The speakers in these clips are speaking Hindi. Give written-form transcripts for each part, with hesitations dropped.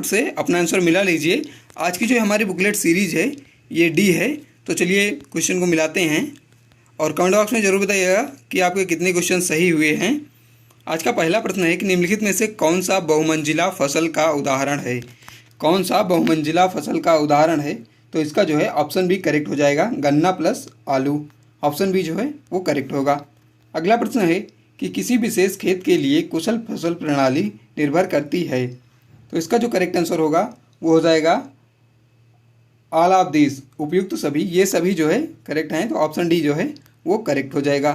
से अपना आंसर मिला लीजिए। आज की जो हमारी बुकलेट सीरीज है ये डी है। तो चलिए क्वेश्चन को मिलाते हैं और कमेंट बॉक्स में ज़रूर बताइएगा कि आपके कितने क्वेश्चन सही हुए हैं। आज का पहला प्रश्न है कि निम्नलिखित में से कौन सा बहुमंजिला फसल का उदाहरण है। कौन सा बहुमंजिला फसल का उदाहरण है? तो इसका जो है ऑप्शन बी करेक्ट हो जाएगा, गन्ना प्लस आलू। ऑप्शन बी जो है वो करेक्ट होगा। अगला प्रश्न है कि किसी विशेष खेत के लिए कुशल फसल प्रणाली निर्भर करती है। तो इसका जो करेक्ट आंसर होगा वो हो जाएगा ऑल ऑफ दिस, उपयुक्त सभी, ये सभी जो है करेक्ट हैं। तो ऑप्शन डी जो है वो करेक्ट हो जाएगा।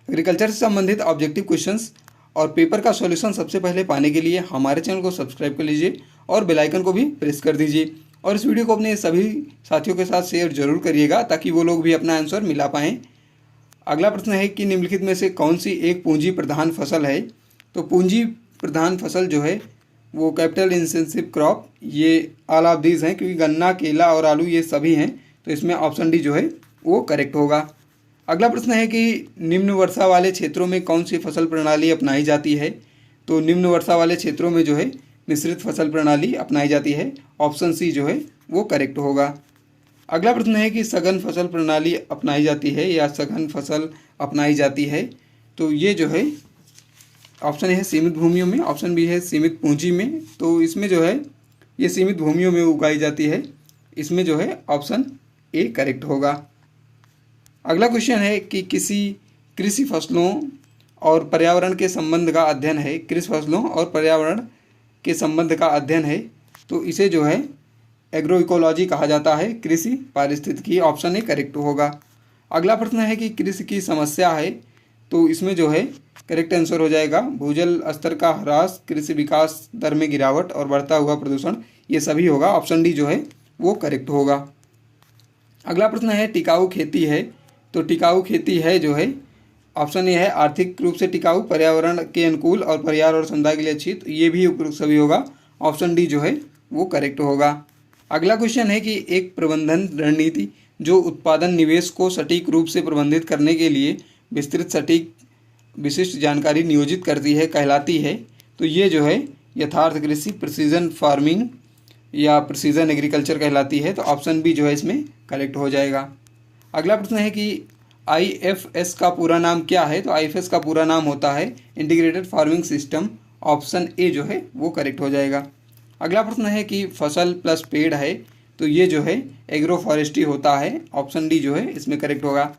एग्रीकल्चर से संबंधित ऑब्जेक्टिव क्वेश्चंस और पेपर का सॉल्यूशन सबसे पहले पाने के लिए हमारे चैनल को सब्सक्राइब कर लीजिए और बेल आइकन को भी प्रेस कर दीजिए और इस वीडियो को अपने सभी साथियों के साथ शेयर जरूर करिएगा ताकि वो लोग भी अपना आंसर मिला पाएँ। अगला प्रश्न है कि निम्नलिखित में से कौन सी एक पूंजी प्रधान फसल है। तो पूंजी प्रधान फसल जो है वो कैपिटल इंटेंसिव क्रॉप, ये ऑल ऑफ दीज हैं क्योंकि गन्ना, केला और आलू ये सभी हैं। तो इसमें ऑप्शन डी जो है वो करेक्ट होगा। अगला प्रश्न है कि निम्न वर्षा वाले क्षेत्रों में कौन सी फसल प्रणाली अपनाई जाती है। तो निम्न वर्षा वाले क्षेत्रों में जो है मिश्रित फसल प्रणाली अपनाई जाती है। ऑप्शन सी जो है वो करेक्ट होगा। अगला प्रश्न है कि सघन फसल प्रणाली अपनाई जाती है या सघन फसल अपनाई जाती है। तो ये जो है ऑप्शन है सीमित भूमियों में, ऑप्शन बी है सीमित पूंजी में। तो इसमें जो है ये सीमित भूमियों में उगाई जाती है। इसमें जो है ऑप्शन ए करेक्ट होगा। अगला क्वेश्चन है कि किसी कृषि फसलों और पर्यावरण के संबंध का अध्ययन है। कृषि फसलों और पर्यावरण के संबंध का अध्ययन है तो इसे जो है एग्रो इकोलॉजी कहा जाता है, कृषि पारिस्थितिकी। ऑप्शन ए करेक्ट होगा। अगला प्रश्न है कि कृषि की समस्या है। तो इसमें जो है करेक्ट आंसर हो जाएगा भूजल स्तर का ह्रास, कृषि विकास दर में गिरावट और बढ़ता हुआ प्रदूषण, ये सभी होगा। ऑप्शन डी जो है वो करेक्ट होगा। अगला प्रश्न है टिकाऊ खेती है। तो टिकाऊ खेती है जो है ऑप्शन ए है आर्थिक रूप से टिकाऊ, पर्यावरण के अनुकूल और पर्यावरण और समुदाय के लिए अच्छी, तो ये भी उपयुक्त सभी होगा। ऑप्शन डी जो है वो करेक्ट होगा। अगला क्वेश्चन है कि एक प्रबंधन रणनीति जो उत्पादन निवेश को सटीक रूप से प्रबंधित करने के लिए विस्तृत सटीक विशिष्ट जानकारी नियोजित करती है कहलाती है। तो ये जो है यथार्थ कृषि, प्रिसीजन फार्मिंग या प्रिसीजन एग्रीकल्चर कहलाती है। तो ऑप्शन बी जो है इसमें करेक्ट हो जाएगा। अगला प्रश्न है कि IFS का पूरा नाम क्या है। तो IFS का पूरा नाम होता है integrated farming system. Option A जो है वो करेक्ट हो जाएगा। अगला प्रश्न है कि फसल प्लस पेड़ है तो ये जो है एग्रो फॉरेस्ट्री होता है। ऑप्शन डी जो है इसमें करेक्ट होगा।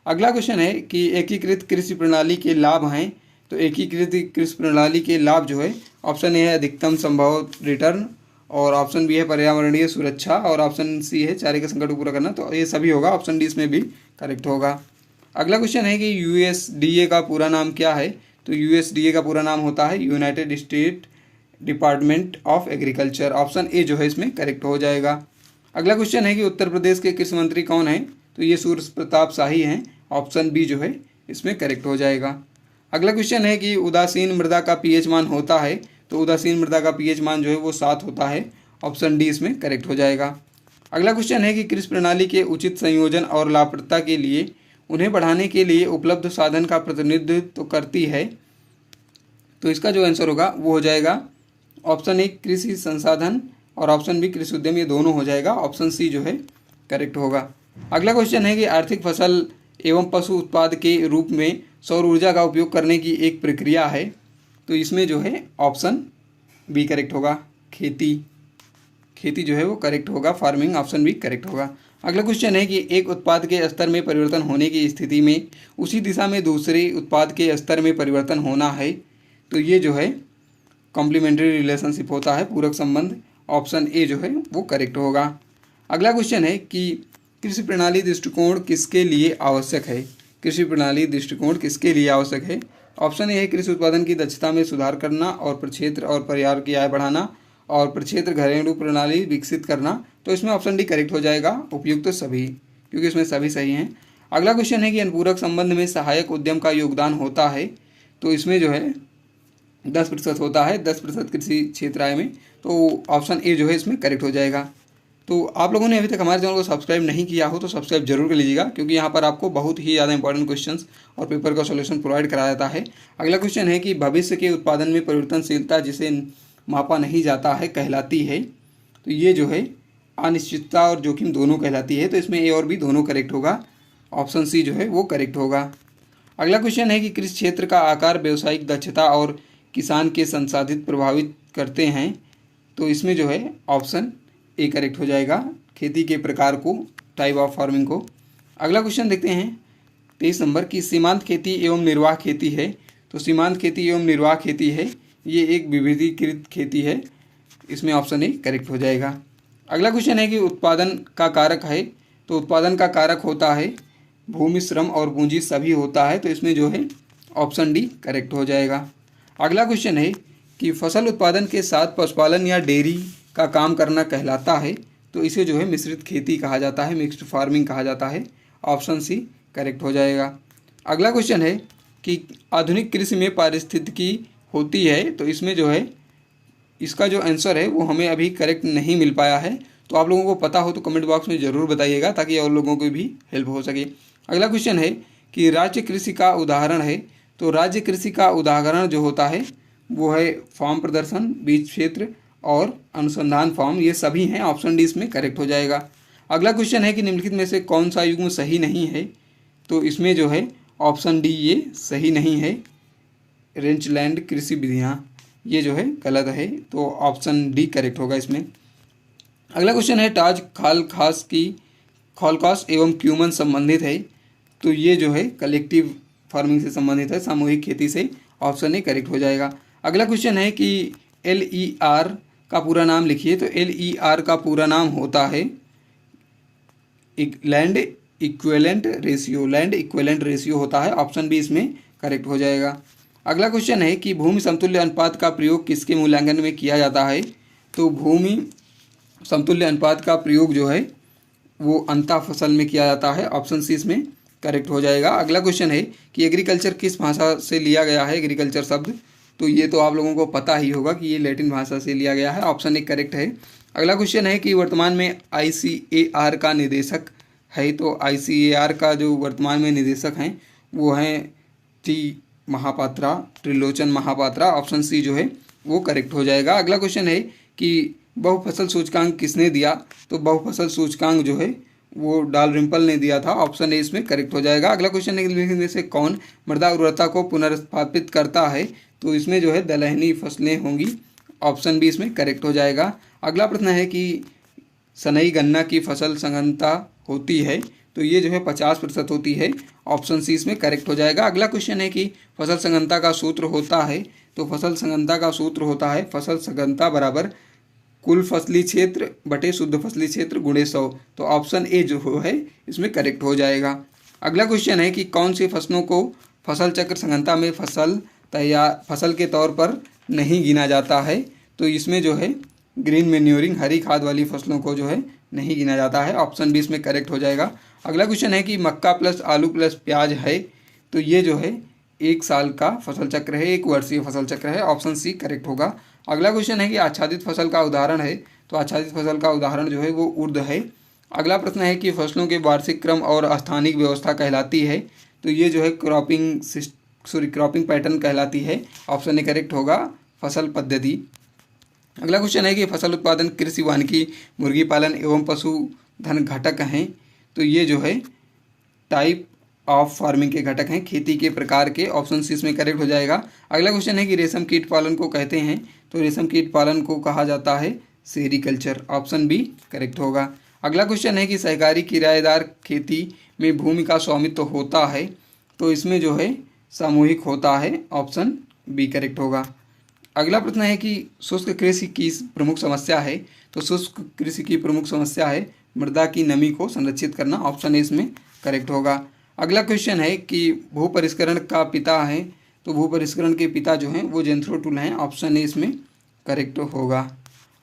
अगला क्वेश्चन है कि एकीकृत कृषि प्रणाली के लाभ हैं। तो एकीकृत कृषि प्रणाली के लाभ जो है ऑप्शन ए है अधिकतम संभव रिटर्न और ऑप्शन बी है पर्यावरणीय सुरक्षा और ऑप्शन सी है चारे के संकट को पूरा करना। तो ये सभी होगा। ऑप्शन डी इसमें भी करेक्ट होगा। अगला क्वेश्चन है कि USDA का पूरा नाम क्या है। तो USDA का पूरा नाम होता है United state department of agriculture. Option A जो है इसमें करेक्ट हो जाएगा। अगला क्वेश्चन है कि उत्तर प्रदेश के कृषि मंत्री कौन हैं। तो ये सूर्य प्रताप शाही हैं। ऑप्शन बी जो है इसमें करेक्ट हो जाएगा। अगला क्वेश्चन है कि उदासीन मृदा का pH मान होता है। तो उदासीन मृदा का pH मान जो है वो 7 होता है। ऑप्शन डी इसमें करेक्ट हो जाएगा। अगला क्वेश्चन है कि कृषि प्रणाली के उचित संयोजन और लाभप्रदता के लिए उन्हें बढ़ाने के लिए उपलब्ध साधन का प्रतिनिधित्व करती है। तो इसका जो आंसर होगा वो हो जाएगा ऑप्शन ए कृषि संसाधन और ऑप्शन बी कृषि उद्यम, ये दोनों हो जाएगा। ऑप्शन सी जो है करेक्ट होगा। अगला क्वेश्चन है कि आर्थिक फसल एवं पशु उत्पाद के रूप में सौर ऊर्जा का उपयोग करने की एक प्रक्रिया है। तो इसमें जो है ऑप्शन बी करेक्ट होगा, खेती जो है वो करेक्ट होगा। फार्मिंग ऑप्शन बी करेक्ट होगा। अगला क्वेश्चन है कि एक उत्पाद के स्तर में परिवर्तन होने की स्थिति में उसी दिशा में दूसरे उत्पाद के स्तर में परिवर्तन होना है। तो ये जो है कॉम्प्लीमेंट्री रिलेशनशिप होता है, पूरक संबंध। ऑप्शन ए जो है वो करेक्ट होगा। अगला क्वेश्चन है कि कृषि प्रणाली दृष्टिकोण किसके लिए आवश्यक है। कृषि प्रणाली दृष्टिकोण किसके लिए आवश्यक है। ऑप्शन ए है कृषि उत्पादन की दक्षता में सुधार करना और प्रक्षेत्र और पर्यावरण की आय बढ़ाना और प्रक्षेत्र घरेलू प्रणाली विकसित करना। तो इसमें ऑप्शन डी करेक्ट हो जाएगा, उपयुक्त सभी, क्योंकि इसमें सभी सही हैं। अगला क्वेश्चन है कि अनुपूरक संबंध में सहायक उद्यम का योगदान होता है। तो इसमें जो है 10% होता है, 10% कृषि क्षेत्र आय में। तो ऑप्शन ए जो है इसमें करेक्ट हो जाएगा। तो आप लोगों ने अभी तक हमारे चैनल को सब्सक्राइब नहीं किया हो तो सब्सक्राइब जरूर कर लीजिएगा क्योंकि यहाँ पर आपको बहुत ही ज़्यादा इंपॉर्टेंट क्वेश्चंस और पेपर का सॉल्यूशन प्रोवाइड कराया जाता है। अगला क्वेश्चन है कि भविष्य के उत्पादन में परिवर्तनशीलता जिसे मापा नहीं जाता है कहलाती है। तो ये जो है अनिश्चितता और जोखिम दोनों कहलाती है। तो इसमें ए और बी दोनों करेक्ट होगा। ऑप्शन सी जो है वो करेक्ट होगा। अगला क्वेश्चन है कि कृषि क्षेत्र का आकार व्यावसायिक दक्षता और किसान के संसाधित प्रभावित करते हैं। तो इसमें जो है ऑप्शन ए करेक्ट हो जाएगा, खेती के प्रकार को, टाइप ऑफ फार्मिंग को। अगला क्वेश्चन देखते हैं 23 नंबर की सीमांत खेती एवं निर्वाह खेती है। तो सीमांत खेती एवं निर्वाह खेती है, ये एक विविधीकृत खेती है। इसमें ऑप्शन ए करेक्ट हो जाएगा। अगला क्वेश्चन है कि उत्पादन का कारक है। तो उत्पादन का कारक होता है भूमि, श्रम और पूंजी सभी होता है। तो इसमें जो है ऑप्शन डी करेक्ट हो जाएगा। अगला क्वेश्चन है कि फसल उत्पादन के साथ पशुपालन या डेयरी का काम करना कहलाता है। तो इसे जो है मिश्रित खेती कहा जाता है, मिक्स्ड फार्मिंग कहा जाता है। ऑप्शन सी करेक्ट हो जाएगा। अगला क्वेश्चन है कि आधुनिक कृषि में पारिस्थितिकी होती है। तो इसमें जो है इसका जो आंसर है वो हमें अभी करेक्ट नहीं मिल पाया है। तो आप लोगों को पता हो तो कमेंट बॉक्स में ज़रूर बताइएगा ताकि और लोगों को भी हेल्प हो सके। अगला क्वेश्चन है कि राज्य कृषि का उदाहरण है। तो राज्य कृषि का उदाहरण जो होता है वो है फॉर्म प्रदर्शन, बीज क्षेत्र और अनुसंधान फॉर्म, ये सभी हैं। ऑप्शन डी इसमें करेक्ट हो जाएगा। अगला क्वेश्चन है कि निम्नलिखित में से कौन सा युग्म सही नहीं है। तो इसमें जो है ऑप्शन डी ये सही नहीं है, रेंचलैंड कृषि विधियाँ, ये जो है गलत है। तो ऑप्शन डी करेक्ट होगा इसमें। अगला क्वेश्चन है टाज खॉलकॉस एवं क्यूमन संबंधित है। तो ये जो है कलेक्टिव फार्मिंग से संबंधित है, सामूहिक खेती से। ऑप्शन ए करेक्ट हो जाएगा। अगला क्वेश्चन है कि LER का पूरा नाम लिखिए। तो LER का पूरा नाम होता है land equivalent ratio, land equivalent ratio होता है। ऑप्शन बी इसमें करेक्ट हो जाएगा। अगला क्वेश्चन है कि भूमि समतुल्य अनुपात का प्रयोग किसके मूल्यांकन में किया जाता है। तो भूमि समतुल्य अनुपात का प्रयोग जो है वो अंतः फसल में किया जाता है। ऑप्शन सी इसमें करेक्ट हो जाएगा। अगला क्वेश्चन है कि एग्रीकल्चर किस भाषा से लिया गया है, एग्रीकल्चर शब्द। तो ये तो आप लोगों को पता ही होगा कि ये लैटिन भाषा से लिया गया है। ऑप्शन ए करेक्ट है। अगला क्वेश्चन है कि वर्तमान में ICAR का निदेशक है। तो ICAR का जो वर्तमान में निदेशक हैं वो हैं त्रिलोचन महापात्रा। ऑप्शन सी जो है वो करेक्ट हो जाएगा। अगला क्वेश्चन है कि बहुफसल सूचकांक किसने दिया। तो बहुफसल सूचकांक जो है वो डालरिम्पल ने दिया था। ऑप्शन ए इसमें करेक्ट हो जाएगा। अगला क्वेश्चन है कि में से कौन मृदा उर्वरता को पुनर्स्थापित करता है। तो इसमें जो है दलहनी फसलें होंगी। ऑप्शन बी इसमें करेक्ट हो जाएगा। अगला प्रश्न है कि सनई गन्ना की फसल संघनता होती है। तो ये जो है 50% होती है। ऑप्शन सी इसमें करेक्ट हो जाएगा। अगला क्वेश्चन है कि फसल संघनता का सूत्र होता है। तो फसल संघनता का सूत्र होता है फसल संघनता बराबर कुल फसली क्षेत्र बटे शुद्ध फसली क्षेत्र गुणे 100। तो ऑप्शन ए जो है इसमें करेक्ट हो जाएगा। अगला क्वेश्चन है कि कौन सी फसलों को फसल चक्र संघनता में फसल के तौर पर नहीं गिना जाता है। तो इसमें जो है ग्रीन मैन्योरिंग, हरी खाद वाली फसलों को जो है नहीं गिना जाता है। ऑप्शन बी इसमें करेक्ट हो जाएगा। अगला क्वेश्चन है कि मक्का प्लस आलू प्लस प्याज है। तो ये जो है 1 साल का फसल चक्र है, 1 वर्षीय फसल चक्र है। ऑप्शन सी करेक्ट होगा। अगला क्वेश्चन है कि आच्छादित फसल का उदाहरण है। तो आच्छादित फसल का उदाहरण जो है वो उर्द है। अगला प्रश्न है कि फसलों के वार्षिक क्रम और स्थानिक व्यवस्था कहलाती है। तो ये जो है क्रॉपिंग पैटर्न कहलाती है। ऑप्शन ए करेक्ट होगा, फसल पद्धति। अगला क्वेश्चन है कि फसल उत्पादन, कृषि वानिकी, मुर्गी पालन एवं पशुधन घटक हैं। तो ये जो है टाइप ऑफ फार्मिंग के घटक हैं, खेती के प्रकार के। ऑप्शन सी इसमें करेक्ट हो जाएगा। अगला क्वेश्चन है कि रेशम कीट पालन को कहते हैं। तो रेशम कीट पालन को कहा जाता है सेरीकल्चर। ऑप्शन बी करेक्ट होगा। अगला क्वेश्चन है कि सहकारी किराएदार खेती में भूमि का स्वामित्व होता है। तो इसमें जो है सामूहिक होता है। ऑप्शन बी करेक्ट होगा। अगला प्रश्न है कि शुष्क कृषि की प्रमुख समस्या है। तो शुष्क कृषि की प्रमुख समस्या है मृदा की नमी को संरक्षित करना। ऑप्शन ए इसमें करेक्ट होगा। अगला क्वेश्चन है कि भू परिष्करण का पिता है। तो भू परिष्करण के पिता जो हैं वो जेन्थ्रो टूल हैं। ऑप्शन ए इसमें करेक्ट होगा।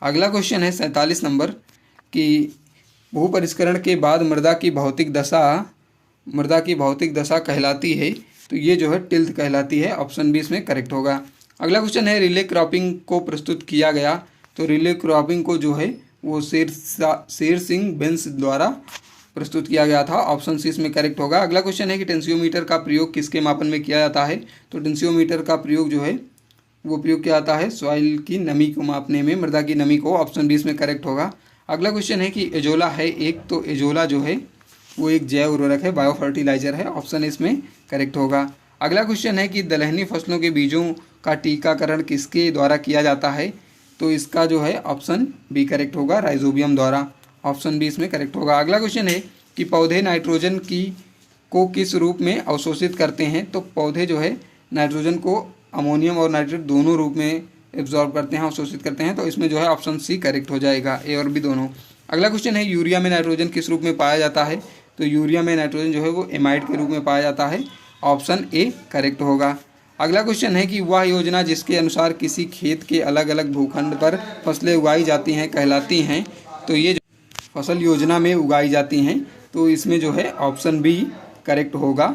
अगला क्वेश्चन है 47 नंबर कि भू परिष्करण के बाद मृदा की भौतिक दशा कहलाती है। तो ये जो है टिल्थ कहलाती है। ऑप्शन बी इसमें करेक्ट होगा। अगला क्वेश्चन है रिले क्रॉपिंग को प्रस्तुत किया गया। तो रिले क्रॉपिंग को जो है वो शेर सिंह बेंस द्वारा प्रस्तुत किया गया था। ऑप्शन सी इसमें करेक्ट होगा। अगला क्वेश्चन है कि टेंसियोमीटर का प्रयोग किसके मापन में किया जाता है। तो टेंसियोमीटर का प्रयोग जो है वो प्रयोग किया जाता है सॉइल की नमी को मापने में, मृदा की नमी को। ऑप्शन बी इसमें करेक्ट होगा। अगला क्वेश्चन है कि एजोला है एक, तो एजोला जो है वो एक जैव उर्वरक है, बायो फर्टिलाइजर है। ऑप्शन इसमें करेक्ट होगा। अगला क्वेश्चन है कि दलहनी फसलों के बीजों का टीकाकरण किसके द्वारा किया जाता है, तो इसका जो है ऑप्शन बी करेक्ट होगा, राइजोबियम द्वारा। ऑप्शन बी इसमें करेक्ट होगा। अगला क्वेश्चन है कि पौधे नाइट्रोजन को किस रूप में अवशोषित करते हैं, तो पौधे जो है नाइट्रोजन को अमोनियम और नाइट्रेट दोनों रूप में एब्जॉर्ब करते हैं, अवशोषित करते हैं। तो इसमें जो है ऑप्शन सी करेक्ट हो जाएगा, ए और बी दोनों। अगला क्वेश्चन है यूरिया में नाइट्रोजन किस रूप में पाया जाता है, तो यूरिया में नाइट्रोजन जो है वो एमाइड के रूप में पाया जाता है। ऑप्शन ए करेक्ट होगा। अगला क्वेश्चन है कि वह योजना जिसके अनुसार किसी खेत के अलग अलग भूखंड पर फसलें उगाई जाती हैं कहलाती हैं, तो ये फसल योजना में उगाई जाती हैं, तो इसमें जो है ऑप्शन बी करेक्ट होगा।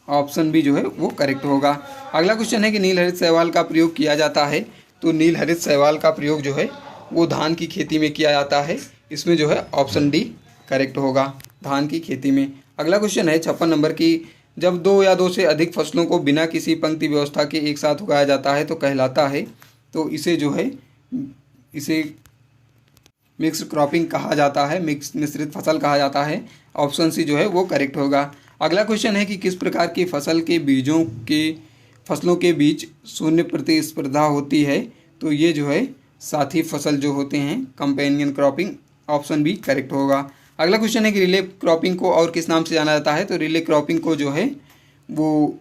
ऑप्शन बी जो है वो करेक्ट होगा। अगला क्वेश्चन है कि नील हरित शैवाल का प्रयोग किया जाता है, तो नील हरित शैवाल का प्रयोग जो है वो धान की खेती में किया जाता है। इसमें जो है ऑप्शन डी करेक्ट होगा, धान की खेती में। अगला क्वेश्चन है 56 नंबर की, जब दो या दो से अधिक फसलों को बिना किसी पंक्ति व्यवस्था के एक साथ उगाया जाता है तो कहलाता है, तो इसे जो है इसे मिक्स्ड क्रॉपिंग कहा जाता है, मिश्रित फसल कहा जाता है। ऑप्शन सी जो है वो करेक्ट होगा। अगला क्वेश्चन है कि किस प्रकार की फसल के बीजों के फसलों के बीच शून्य प्रतिस्पर्धा होती है, तो ये जो है साथी फसल जो होते हैं, companion cropping. Option B correct होगा। अगला क्वेश्चन है कि रिले क्रॉपिंग को और किस नाम से जाना जाता है, तो रिले क्रॉपिंग को जो है वो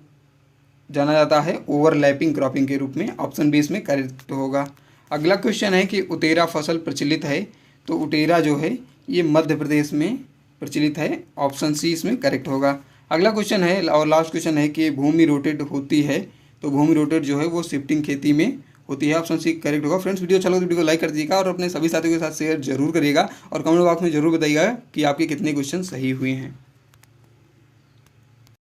जाना जाता है ओवरलैपिंग क्रॉपिंग के रूप में। ऑप्शन बी इसमें करेक्ट होगा। अगला क्वेश्चन है कि उतेरा फसल प्रचलित है, तो उतेरा जो है ये मध्य प्रदेश में प्रचलित है। ऑप्शन सी इसमें करेक्ट होगा। अगला क्वेश्चन है और लास्ट क्वेश्चन है कि भूमि रोटेट होती है, तो भूमि रोटेट जो है वो शिफ्टिंग खेती में होती है। ऑप्शन सी करेक्ट होगा। फ्रेंड्स, वीडियो अच्छा लगे तो वीडियो को लाइक कर दीजिएगा और अपने सभी साथियों के साथ शेयर जरूर करिएगा और कमेंट बॉक्स में जरूर बताइएगा कि आपके कितने क्वेश्चन सही हुए हैं।